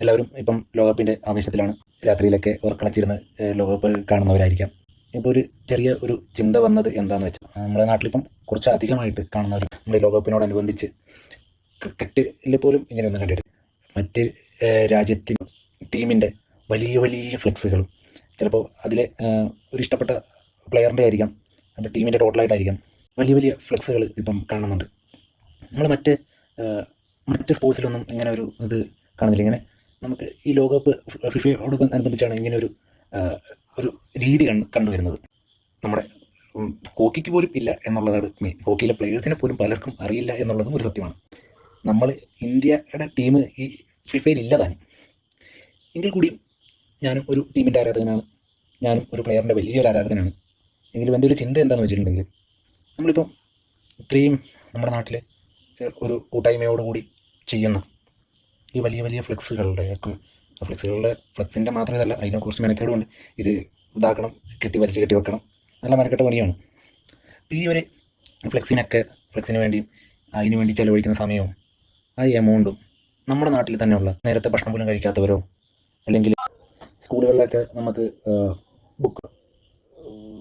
എല്ലാവരും ഇപ്പം ലോകകപ്പിൻ്റെ ആവേശത്തിലാണ്. രാത്രിയിലൊക്കെ ഉറക്കളച്ചിരുന്ന് ലോകകപ്പ് കാണുന്നവരായിരിക്കാം. ഇപ്പോൾ ഒരു ചെറിയ ഒരു ചിന്ത വന്നത് എന്താണെന്ന് വെച്ചാൽ, നമ്മുടെ നാട്ടിലിപ്പം കുറച്ച് അധികമായിട്ട് കാണുന്നവർ നമ്മുടെ ലോകകപ്പിനോടനുബന്ധിച്ച് ക്രിക്കറ്റിൽ പോലും ഇങ്ങനെയൊന്നും കണ്ടിട്ടില്ല. മറ്റ് രാജ്യത്തിന് ടീമിൻ്റെ വലിയ വലിയ ഫ്ലെക്സുകളും, ചിലപ്പോൾ അതിലെ ഒരു ഇഷ്ടപ്പെട്ട പ്ലെയറിൻ്റെ ആയിരിക്കാം, അപ്പോൾ ടീമിൻ്റെ ടോട്ടലായിട്ടായിരിക്കാം വലിയ വലിയ ഫ്ലെക്സുകൾ ഇപ്പം കാണുന്നുണ്ട്. നമ്മൾ മറ്റ് സ്പോർട്സിലൊന്നും ഇങ്ങനെ ഒരു ഇത് കാണുന്നില്ല. ഇങ്ങനെ നമുക്ക് ഈ ലോകകപ്പ് ഫിഫയോട് അനുബന്ധിച്ചാണ് ഇങ്ങനെ ഒരു രീതി കണ്ടുവരുന്നത്. നമ്മുടെ ഹോക്കിക്ക് പോലും ഇല്ല എന്നുള്ളതാണ് മെയിൻ. ഹോക്കിയിലെ പ്ലെയേഴ്സിനെ പോലും പലർക്കും അറിയില്ല എന്നുള്ളതും ഒരു സത്യമാണ്. നമ്മൾ ഇന്ത്യയുടെ ടീം ഈ ഫിഫയിൽ ഇല്ലതാനും. എങ്കിൽ കൂടിയും ഞാനും ഒരു ടീമിൻ്റെ ആരാധകനാണ്, ഞാനും ഒരു പ്ലെയറിൻ്റെ വലിയൊരു ആരാധകനാണ്. എങ്കിലും എൻ്റെ ഒരു ചിന്ത എന്താണെന്ന് വെച്ചിട്ടുണ്ടെങ്കിൽ, നമ്മളിപ്പം ഇത്രയും നമ്മുടെ നാട്ടിൽ ഒരു കൂട്ടായ്മയോടുകൂടി ചെയ്യുന്ന ഈ വലിയ വലിയ ഫ്ലെക്സിൻ്റെ മാത്രം ഇതല്ല, അതിനെ കുറച്ച് മെനക്കേടുകൊണ്ട് ഇത് ഇതാക്കണം, കെട്ടി വെക്കണം, നല്ല മെനക്കെട്ട പണിയാണ്. അപ്പോൾ ഈ ഒരു ഫ്ലെക്സിന് വേണ്ടിയും അതിന് വേണ്ടി ചിലവഴിക്കുന്ന സമയവും ആ എമൗണ്ടും നമ്മുടെ നാട്ടിൽ തന്നെയുള്ള നേരത്തെ ഭക്ഷണം പോലും കഴിക്കാത്തവരോ, അല്ലെങ്കിൽ സ്കൂളുകളിലൊക്കെ നമുക്ക് ബുക്ക്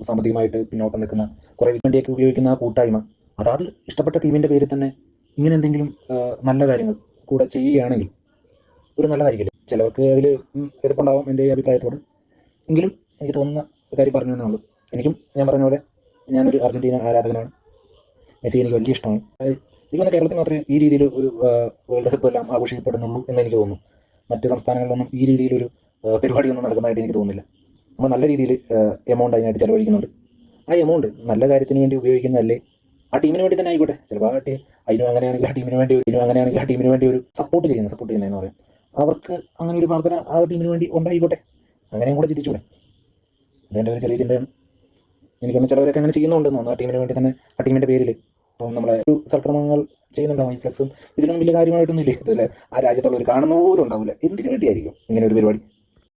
സാമ്പത്തികമായിട്ട് പിന്നോക്കം നിൽക്കുന്ന കുറേ വേണ്ടിയൊക്കെ ഉപയോഗിക്കുന്ന ആ കൂട്ടായ്മ, അതാത് ഇഷ്ടപ്പെട്ട ടീമിൻ്റെ പേരിൽ തന്നെ ഇങ്ങനെ എന്തെങ്കിലും നല്ല കാര്യങ്ങൾ കൂടെ ചെയ്യുകയാണെങ്കിൽ ഒരു നല്ലതായിരിക്കില്ല. ചിലവർക്ക് അതിൽ എതിർപ്പുണ്ടാവാം എൻ്റെ ഈ അഭിപ്രായത്തോട്. എങ്കിലും എനിക്ക് തോന്നുന്ന കാര്യം പറഞ്ഞു എന്നേ ഉള്ളൂ. ഞാൻ പറഞ്ഞ പോലെ ഞാനൊരു അർജൻറ്റീന ആരാധകനാണ്. മെസ്സി എനിക്ക് വലിയ ഇഷ്ടമാണ്. എനിക്ക് തോന്നുന്നു കേരളത്തിൽ മാത്രമേ ഈ രീതിയിൽ ഒരു വേൾഡ് കപ്പ് എല്ലാം ആഘോഷിക്കപ്പെടുന്നുള്ളൂ എന്ന് എനിക്ക് തോന്നുന്നു. മറ്റ് സംസ്ഥാനങ്ങളിലൊന്നും ഈ രീതിയിലൊരു പരിപാടിയൊന്നും നടക്കുന്നതായിട്ട് എനിക്ക് തോന്നുന്നില്ല. നമ്മൾ നല്ല രീതിയിൽ എമൗണ്ട് അതിനായിട്ട് ചിലവഴിക്കുന്നുണ്ട്. ആ എമൗണ്ട് നല്ല കാര്യത്തിന് വേണ്ടി ഉപയോഗിക്കുന്നതല്ലേ, ആ ടീമിന് വേണ്ടി തന്നെ ആയിക്കോട്ടെ. ചിലപ്പോൾ അങ്ങനെയാണെങ്കിൽ ആ ടീമിന് വേണ്ടി ഒരു സപ്പോർട്ട് ചെയ്യുന്നതെന്ന് പറയാം. അവർക്ക് അങ്ങനെ ഒരു പ്രാർത്ഥന ആ ടീമിന് വേണ്ടി ഉണ്ടായിക്കോട്ടെ, അങ്ങനെയും കൂടെ ചിന്തിച്ചൂടെ? അതെൻ്റെ ഒരു ചെറിയ ചിന്തയാണ്. എനിക്കൊന്ന് ചിലവരൊക്കെ അങ്ങനെ ചെയ്യുന്നുണ്ടെന്ന് തോന്നുന്നു. ആ ടീമിന് വേണ്ടി തന്നെ, ആ ടീമിൻ്റെ പേരിൽ ഇപ്പം നമ്മളെ ഒരു സൽക്രമങ്ങൾ ചെയ്യുന്നുണ്ടാവും. ഈ ഫ്ലെക്സും ഇതിനൊന്നും വലിയ കാര്യമായിട്ടൊന്നും ഇല്ല. ഇതല്ലേ ആ രാജ്യത്തുള്ളവർ കാണുന്ന പോലും ഉണ്ടാവില്ല. എന്തിനു വേണ്ടിയായിരിക്കും ഇങ്ങനെ ഒരു പരിപാടി?